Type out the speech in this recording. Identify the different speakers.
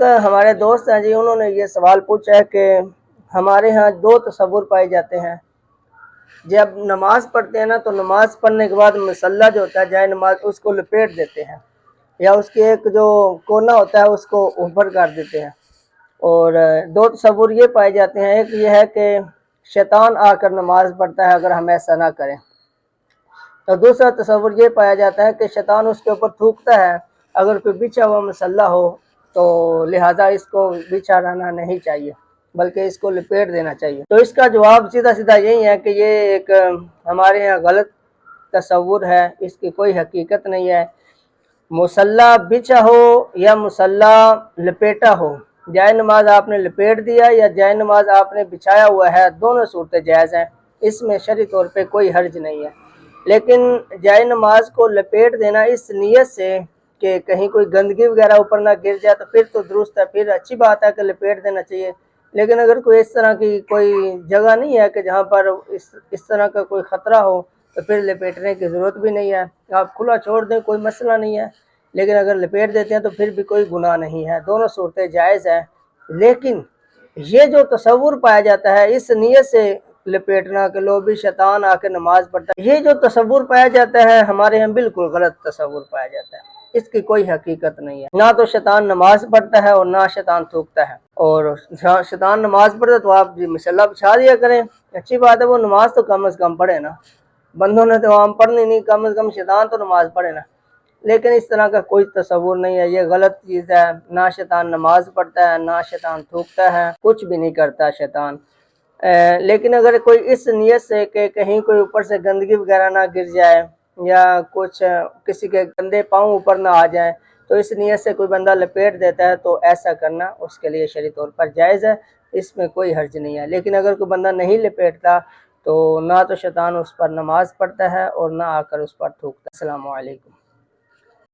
Speaker 1: ہمارے دوست ہیں جی، انہوں نے یہ سوال پوچھا ہے کہ ہمارے ہاں دو تصور پائے جاتے ہیں۔ جب نماز پڑھتے ہیں نا تو نماز پڑھنے کے بعد مصلی جو ہوتا ہے جائے نماز اس کو لپیٹ دیتے ہیں، یا اس کے ایک جو کونا ہوتا ہے اس کو اوپر کر دیتے ہیں۔ اور دو تصور یہ پائے جاتے ہیں، ایک یہ ہے کہ شیطان آ کر نماز پڑھتا ہے اگر ہم ایسا نہ کریں، اور دوسرا تصور یہ پایا جاتا ہے کہ شیطان اس کے اوپر تھوکتا ہے اگر کوئی بچھا ہوا مصلی ہو، تو لہذا اس کو بچھا رہنا نہیں چاہیے بلکہ اس کو لپیٹ دینا چاہیے۔ تو اس کا جواب سیدھا سیدھا یہی ہے کہ یہ ایک ہمارے یہاں غلط تصور ہے، اس کی کوئی حقیقت نہیں ہے۔ مصلی بچھا ہو یا مصلی لپیٹا ہو، جائے نماز آپ نے لپیٹ دیا یا جائے نماز آپ نے بچھایا ہوا ہے، دونوں صورتیں جائز ہیں، اس میں شرعی طور پہ کوئی حرج نہیں ہے۔ لیکن جائے نماز کو لپیٹ دینا اس نیت سے کہ کہیں کوئی گندگی وغیرہ اوپر نہ گر جائے تو پھر تو درست ہے، پھر اچھی بات ہے کہ لپیٹ دینا چاہیے۔ لیکن اگر کوئی اس طرح کی کوئی جگہ نہیں ہے کہ جہاں پر اس طرح کا کوئی خطرہ ہو تو پھر لپیٹنے کی ضرورت بھی نہیں ہے، آپ کھلا چھوڑ دیں، کوئی مسئلہ نہیں ہے۔ لیکن اگر لپیٹ دیتے ہیں تو پھر بھی کوئی گناہ نہیں ہے، دونوں صورتیں جائز ہیں۔ لیکن یہ جو تصور پایا جاتا ہے اس نیت سے لپیٹنا کہ لو بھی شیطان آ کے نماز پڑھتا ہے، یہ جو تصور پایا جاتا ہے ہمارے یہاں بالکل غلط تصور پایا جاتا ہے، اس کی کوئی حقیقت نہیں ہے۔ نہ تو شیطان نماز پڑھتا ہے اور نہ شیطان تھوکتا ہے، اور شیطان نماز پڑھتا ہے تو آپ مصلی بچھا دیا کریں، اچھی بات ہے، وہ نماز تو کم از کم پڑھے نا، بندوں نے تو عام پڑھنی نہیں، کم از کم شیطان تو نماز پڑھے نا۔ لیکن اس طرح کا کوئی تصور نہیں ہے، یہ غلط چیز ہے، نہ شیطان نماز پڑھتا ہے نہ شیطان تھوکتا ہے، کچھ بھی نہیں کرتا شیطان۔ لیکن اگر کوئی اس نیت سے کہ کہیں کوئی اوپر سے گندگی وغیرہ نہ گر جائے یا کچھ کسی کے گندے پاؤں اوپر نہ آ جائیں تو اس نیت سے کوئی بندہ لپیٹ دیتا ہے تو ایسا کرنا اس کے لیے شرعی طور پر جائز ہے، اس میں کوئی حرج نہیں ہے۔ لیکن اگر کوئی بندہ نہیں لپیٹتا تو نہ تو شیطان اس پر نماز پڑھتا ہے اور نہ آ کر اس پر تھوکتا ہے۔ السلام علیکم۔